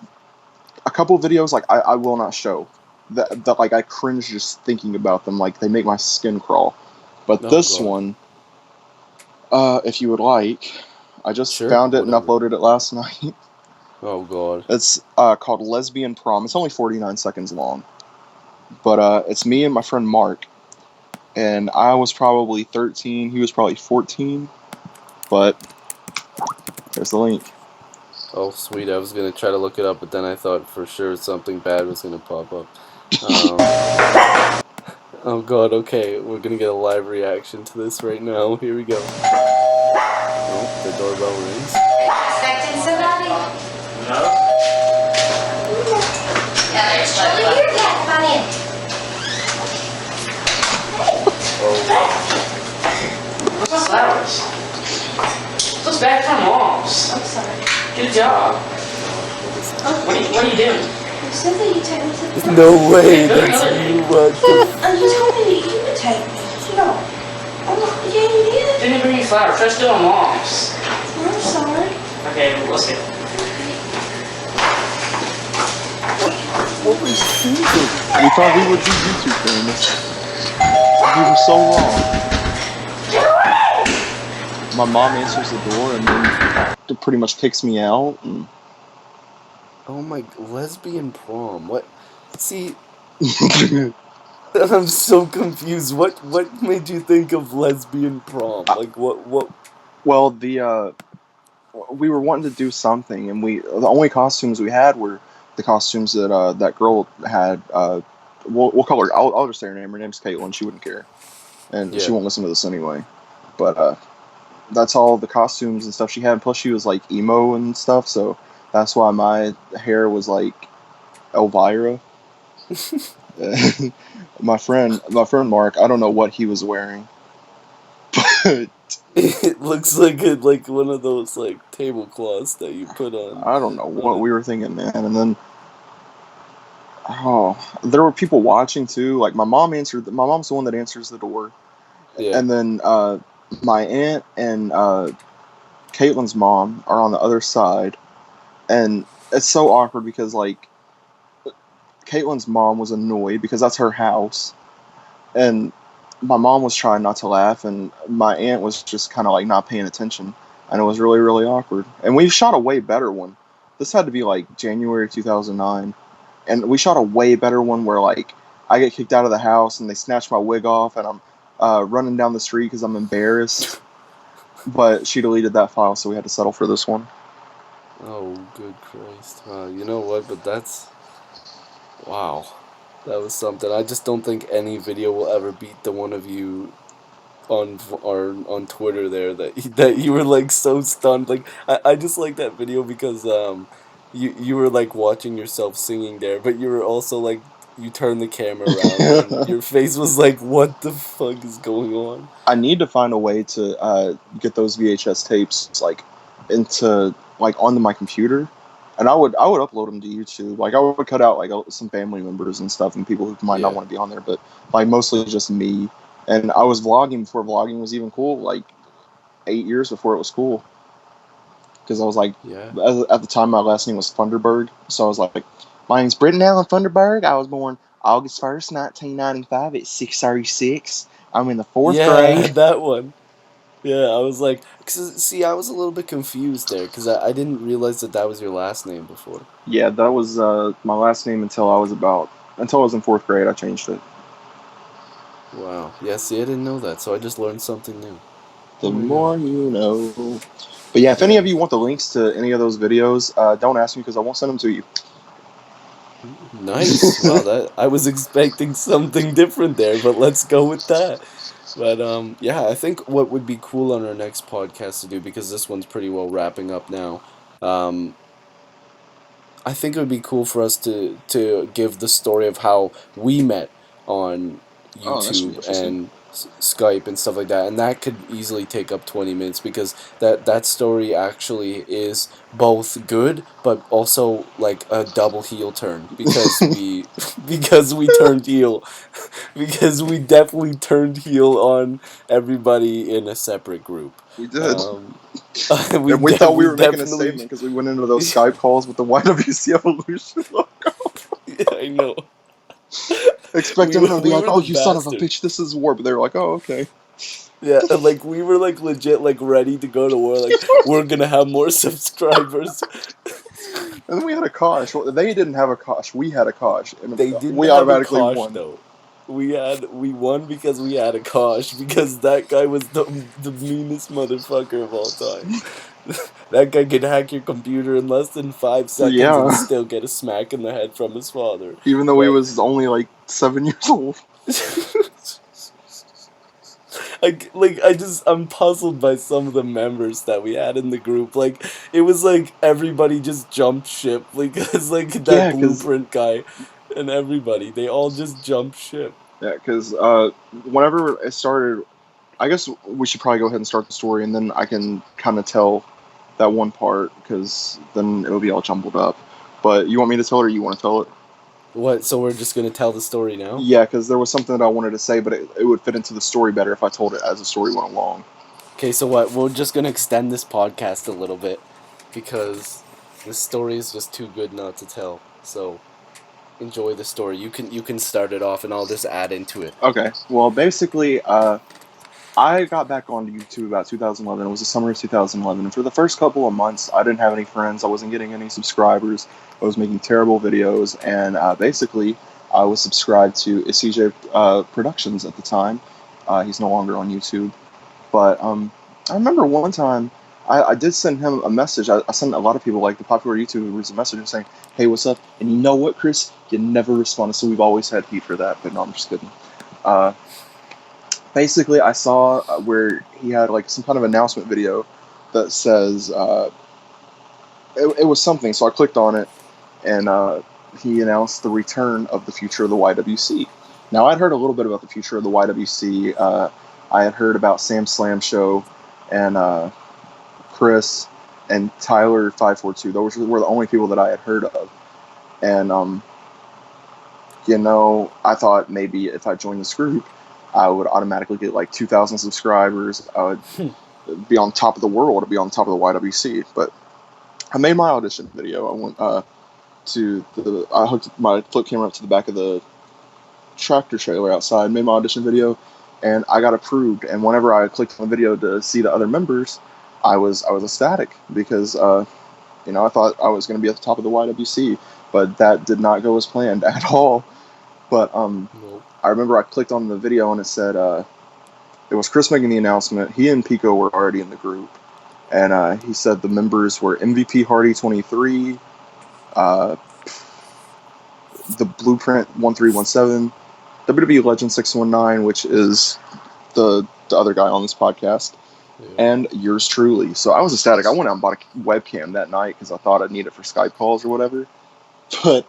a couple of videos like I will not show that like I cringe just thinking about them. Like they make my skin crawl. But Oh this God. one, if you would like, I just Sure, found it and whatever. uploaded it last night. Oh God. It's called Lesbian Prom. It's only 49 seconds long, but it's me and my friend Mark, and I was probably 13. He was probably 14. But there's the link. Oh sweet. I was gonna try to look it up, but then I thought for sure something bad was gonna pop up. Um. Oh God. Okay, we're gonna get a live reaction to this right now. Here we go. Oh, the doorbell rings. Expecting somebody? No? Yeah, there's Charlie here. Yeah, come on in. Oh. What's my flowers? Those back from mom's. I'm sorry. Good job. What is What are you doing? You said that you take me to the No way. Go That's another you. day. What the? You told me that you would take me. No. Yeah, you did. Didn't bring you flowers. Try to do on mom's. I'm sorry. Okay, well, let's go. What were you thinking? We thought we would be YouTube famous. We were so wrong. My mom answers the door and then it pretty much kicks me out. And Oh my, lesbian prom. What? See, I'm so confused. What made you think of lesbian prom? Like what? well, the we were wanting to do something, and the only costumes we had were the costumes that that girl had. We'll call her. I'll just say her name. Her name's Caitlin. She wouldn't care, and she Yeah. won't listen to this anyway. But that's all the costumes and stuff she had. Plus, she was like emo and stuff, so that's why my hair was like Elvira. My friend Mark. I don't know what he was wearing, but It looks like like one of those like tablecloths that you put I don't know on what it. we were thinking, man. And then oh, there were people watching too. Like my mom answered. My mom's the one that answers the door, Yeah. and then my aunt and Caitlin's mom are on the other side, and it's so awkward because like Caitlin's mom was annoyed because that's her house, and my mom was trying not to laugh, and my aunt was just kind of like not paying attention, and it was really really awkward. And we shot a way better one. This had to be like January 2009, and we shot a way better one where like I get kicked out of the house and they snatch my wig off, and I'm running down the street because I'm embarrassed. But she deleted that file, so we had to settle for this one. Oh, good Christ. Wow. You know what? But that's wow. That was something. I just don't think any video will ever beat the one of you on Twitter there that you were like so stunned. Like I just like that video because you were like watching yourself singing there, but you were also like you turned the camera around and your face was like, what the fuck is going on? I need to find a way to get those VHS tapes like into like onto my computer, and I would upload them to YouTube. Like I would cut out like some family members and stuff and people who might not Yeah, want to be on there, but like mostly just me. And I was vlogging before vlogging was even cool, like 8 years before it was cool, because I was like, yeah. at the time my last name was Funderburg, so I was like, my name's Brittin Allen Funderburg. I was born August 1st, 1995 at 6:36. I'm in the fourth Yeah, grade. that one. Yeah, I was like, 'cause, see, I was a little bit confused there because I didn't realize that was your last name before. Yeah, that was my last name until I was in fourth grade. I changed it. Wow. Yeah, see, I didn't know that, so I just learned something new. Oh The my god. more you know. But yeah, if any Yeah. of you want the links to any of those videos, don't ask me because I won't send them to you. Nice. Wow, that I was expecting something different there, but let's go with that. But yeah, I think what would be cool on our next podcast to do, because this one's pretty well wrapping up now. Um, I think it would be cool for us to give the story of how we met on Oh, that should be YouTube interesting. and Skype and stuff like that, and that could easily take up 20 minutes because that story actually is both good but also like a double heel turn because we because we turned heel because we definitely turned heel on everybody in a separate group. We did. Um, And we thought we we were making a definitely. statement because we went into those Skype calls with the YWC Evolution logo, Yeah, I know. expecting them to be We like, were "Oh, the you son of a bastards. bitch, this is war." But they were like, "Oh, okay." Yeah, and like we were like legit like ready to go to war. Like we're gonna have more subscribers. And then we had a Kosh. Well, they didn't have a Kosh. We had a Kosh, and They didn't we have a automatically Kosh won. though. We won because we had a Kosh because that guy was the meanest motherfucker of all time. That guy could hack your computer in less than 5 seconds and Yeah, still get a smack in the head from his father. even though he But was only like 7 years old. I'm puzzled by some of the members that we had in the group. Like it was like everybody just jumped ship. Like it's like that Yeah, because blueprint guy and everybody. They all just jumped ship. yeah, because whenever it started, I guess we should probably go ahead and start the story, and then I can kind of tell that one part because then it'll be all jumbled up. But you want me to tell it, or you want to tell it? What, so we're just gonna tell the story now? Yeah, because there was something that I wanted to say, but it would fit into the story better if I told it as the story went along. Okay, so what, we're just gonna extend this podcast a little bit because this story is just too good not to tell. So enjoy the story. You can start it off and I'll just add into it. Okay, well, basically, I got back onto YouTube about 2011. It was the summer of 2011. And for the first couple of months, I didn't have any friends. I wasn't getting any subscribers. I was making terrible videos. And basically, I was subscribed to CJ Productions at the time. He's no longer on YouTube. But I remember one time I did send him a message. I sent a lot of people, like the popular YouTubers, a message saying, "Hey, what's up?" And you know what, Chris? You never responded. So we've always had heat for that. But no, I'm just kidding. Uh, Basically, I saw where he had like some kind of announcement video that says it was something. So I clicked on it, and he announced the return of the future of the YWC. Now I'd heard a little bit about the future of the YWC. I had heard about Sam Slam Show and Chris and Tyler 542. Those were the only people that I had heard of, and I thought maybe if I joined this group, I would automatically get like 2,000 subscribers. I would be on top of the world, to be on top of the YWC. But I made my audition video. I went I hooked my flip camera up to the back of the tractor trailer outside, made my audition video, and I got approved. And whenever I clicked on the video to see the other members, I was ecstatic because I thought I was going to be at the top of the YWC, but that did not go as planned at all. But Nope. I remember I clicked on the video and it said it was Chris making the announcement. He and Pico were already in the group, and he said the members were MVP Hardy 23, uh, the Blueprint 1317, WWE Legend 619, which is the other guy on this podcast, Yeah. and yours truly. So I was ecstatic. I went out and bought a webcam that night because I thought I'd need it for Skype calls or whatever. But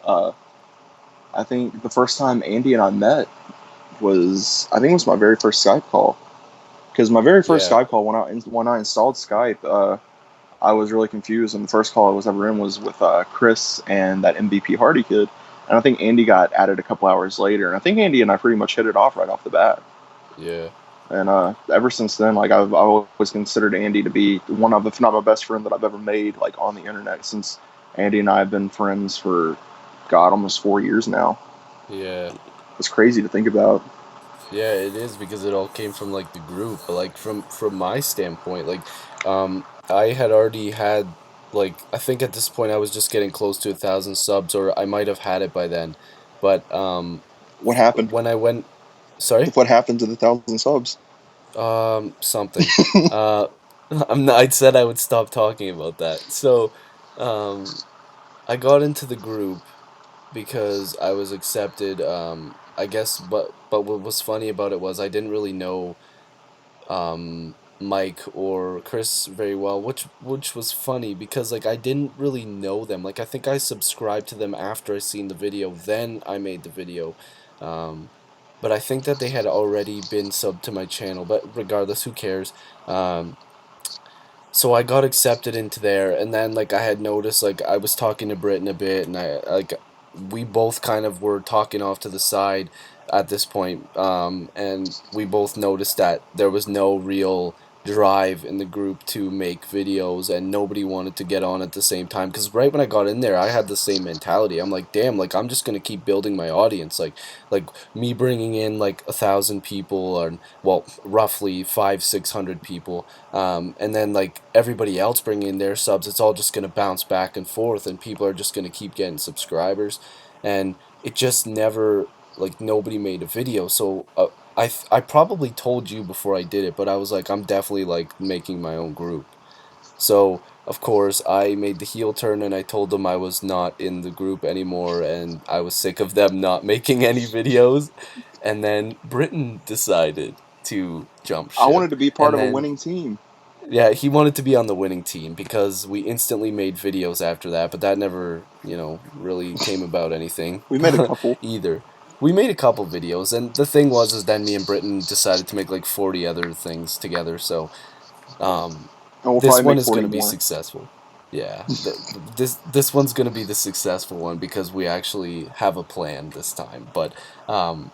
I think the first time Andy and I met it was my very first Skype call. Because my very first Yeah. Skype call when I installed Skype, I was really confused, and the first call I was ever in was with Chris and that MVP Hardy kid, and I think Andy got added a couple hours later, and I think Andy and I pretty much hit it off right off the bat. Yeah. And ever since then, like I've always considered Andy to be one of, if not my best friend that I've ever made, like on the internet. Since Andy and I have been friends for, God, almost 4 years now. Yeah. It's crazy to think about. Yeah, it is because it all came from like the group. But like from my standpoint, like I had already had like I think at this point I was just getting close to 1,000 subs, or I might have had it by then. But What happened? when I went, sorry, What happened to the 1,000 subs? something. Uh, I said I would stop talking about that. So, I got into the group because I was accepted. I guess, but what was funny about it was I didn't really know Mike or Chris very well, which was funny because like I didn't really know them. Like I think I subscribed to them after I seen the video, then I made the video. Um, but I think that they had already been subbed to my channel, but regardless, who cares? Um, so I got accepted into there, and then like I had noticed like I was talking to Brittin a bit, and I like we both kind of were talking off to the side at this point, and we both noticed that there was no real drive in the group to make videos, and nobody wanted to get on at the same time. Because right when I got in there, I had the same mentality. I'm like, damn, like I'm just gonna keep building my audience, like me bringing in like 1,000 people, or well, roughly 500-600 people, and then like everybody else bringing in their subs, it's all just gonna bounce back and forth, and people are just gonna keep getting subscribers, and it just never like nobody made a video. So I probably told you before I did it, but I was like, I'm definitely like making my own group. So of course I made the heel turn and I told them I was not in the group anymore and I was sick of them not making any videos. And then Britain decided to jump I wanted ship. to be part And of a then winning team. yeah, he wanted to be on the winning team because we instantly made videos after that, but that never, really came about anything We made a couple, either. We made a couple videos, and the thing was, is then me and Britton decided to make like 40 other things together. So, um, and we'll this probably one make is 40 gonna be more. successful. Yeah, this one's gonna be the successful one because we actually have a plan this time. But, um,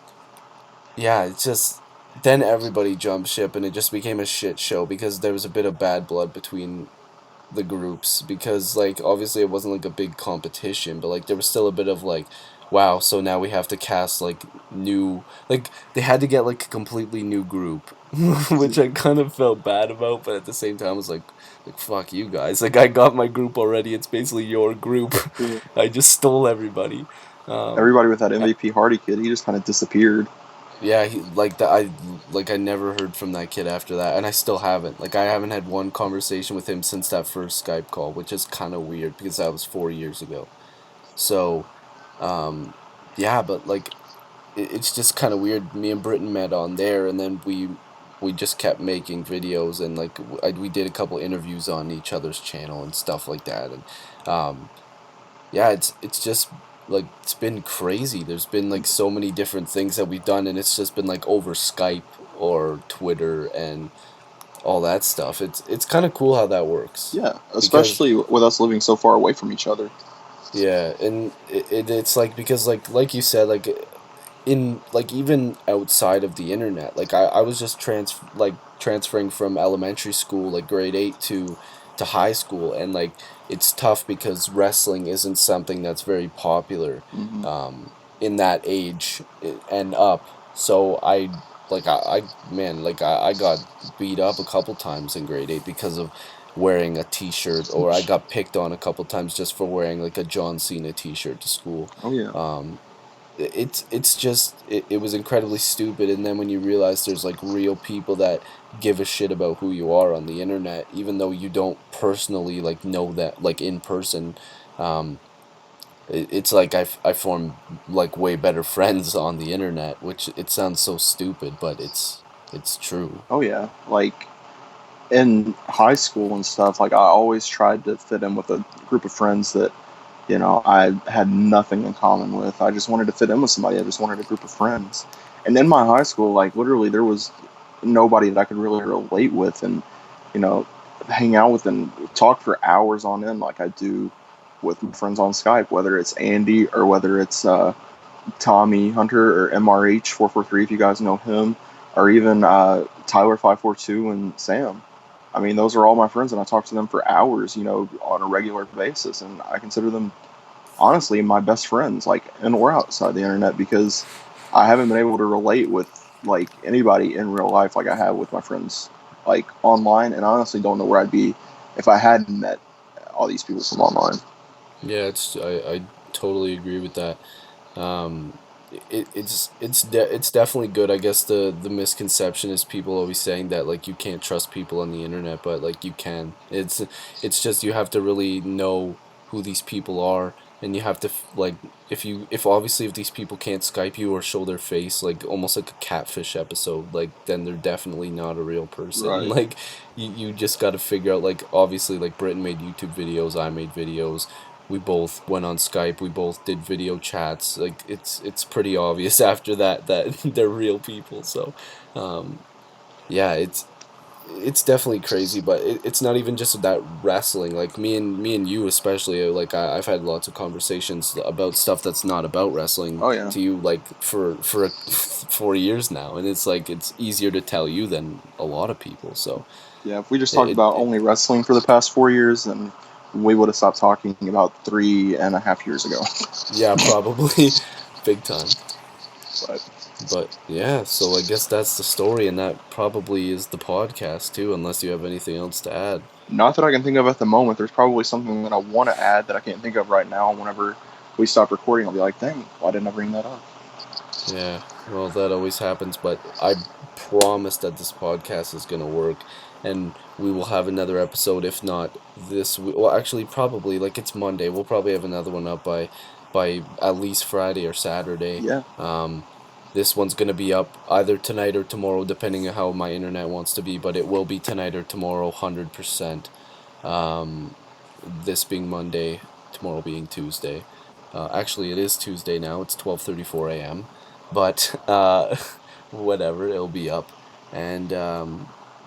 yeah, it's just then everybody jumped ship and it just became a shit show because there was a bit of bad blood between the groups because like obviously it wasn't like a big competition, but like there was still a bit of like, wow, so now we have to cast like new, like they had to get like a completely new group, which I kind of felt bad about, but at the same time I was like fuck you guys, like I got my group already, it's basically your group. Yeah. I just stole everybody. um Everybody with that MVP Hardy kid, he just kind of disappeared. Yeah, I never heard from that kid after that, and I still haven't. Like I haven't had one conversation with him since that first Skype call, which is kind of weird because that was 4 years ago. So, um, yeah, but like it's just kind of weird. Me and Britton met on there, and then we just kept making videos, and like we did a couple interviews on each other's channel and stuff like that, and um, yeah, it's just like it's been crazy. There's been like so many different things that we've done, and it's just been like over Skype or Twitter and all that stuff. It's kind of cool how that works Yeah, because especially with us living so far away from each other. yeah, and it's like because like you said, like in like even outside of the internet, like I was just transferring from elementary school, like grade 8 to high school, and like it's tough because wrestling isn't something that's very popular Hmm. in that age and up. So I man, like I got beat up a couple times in grade 8 because of wearing a t-shirt, or I got picked on a couple times just for wearing like a John Cena t-shirt to school. Oh yeah, um it's just it was incredibly stupid, and then when you realize there's like real people that give a shit about who you are on the internet, even though you don't personally like know that like in person, um it's like I form like way better friends on the internet, which it sounds so stupid, but it's true. oh yeah. Like in high school and stuff, like I always tried to fit in with a group of friends that I had nothing in common with. I just wanted to fit in with somebody. I just wanted a group of friends. And in my high school, like literally, there was nobody that I could really relate with and you know hang out with and talk for hours on end, like I do with my friends on Skype. Whether it's Andy or whether it's Tommy Hunter or MRH443, if you guys know him, or even Tyler542 and Sam. I mean, those are all my friends, and I talk to them for hours, on a regular basis, and I consider them honestly my best friends, like in or outside the internet, because I haven't been able to relate with like anybody in real life like I have with my friends like online, and I honestly don't know where I'd be if I hadn't met all these people from online. Yeah, I totally agree with that. Um, it's definitely good. I guess the misconception is people always saying that like you can't trust people on the internet, but like you can. It's just you have to really know who these people are, and you have to like if obviously if these people can't Skype you or show their face, like almost like a catfish episode, like then they're definitely not a real person. Right. Like you just got to figure out, like obviously like Brittin made YouTube videos, I made videos, we both went on Skype, we both did video chats. Like it's pretty obvious after that that they're real people. So, um, yeah, it's definitely crazy, but it's not even just that wrestling. Like me and you especially, like I've had lots of conversations about stuff that's not about wrestling Oh yeah. to you, like for 4 years now, and it's like it's easier to tell you than a lot of people. So Yeah, if we just talked it, about it only wrestling for the past 4 years, then we would have stopped talking about 3.5 years ago. yeah, probably big time. But But yeah, so I guess that's the story, and that probably is the podcast too, unless you have anything else to add. not that I can think of at the moment. There's probably something that I want to add that I can't think of right now. Whenever we stop recording, I'll be like, dang, why didn't I bring that up? Yeah, well, that always happens, but I promise that this podcast is gonna work, and we will have another episode, if not this week. Well, actually, probably like it's Monday. We'll probably have another one up by at least Friday or Saturday. Yeah. This one's gonna be up either tonight or tomorrow, depending on how my internet wants to be. But it will be tonight or tomorrow, 100%. Um, this being Monday, tomorrow being Tuesday. Actually, it is Tuesday now. It's 12:34 a.m. But whatever, it'll be up. And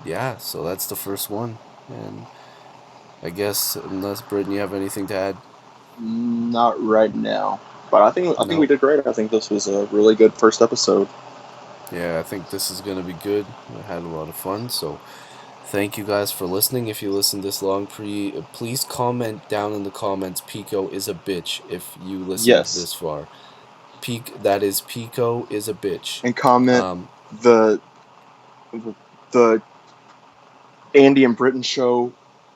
yeah, so that's the first one. And I guess unless Britton, you have anything to add? Not right now. But I think we No. did great. I think this was a really good first episode. Yeah, I think this is gonna be good. I had a lot of fun. So thank you guys for listening. If you listened this long, please comment down in the comments. Pico is a bitch. If you listened Yes. this far, that is Pico is a bitch. And comment Um, the the Andy and Britton show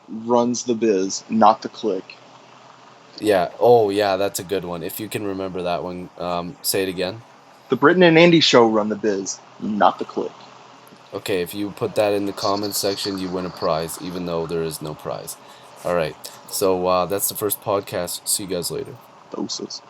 runs the biz, not the click. yeah. Oh, yeah. That's a good one. If you can remember that one, say it again. The Britton and Andy show run the biz, not the click. Okay, if you put that in the comments section, you win a prize, even though there is no prize. All right. So that's the first podcast. See you guys later. Doses.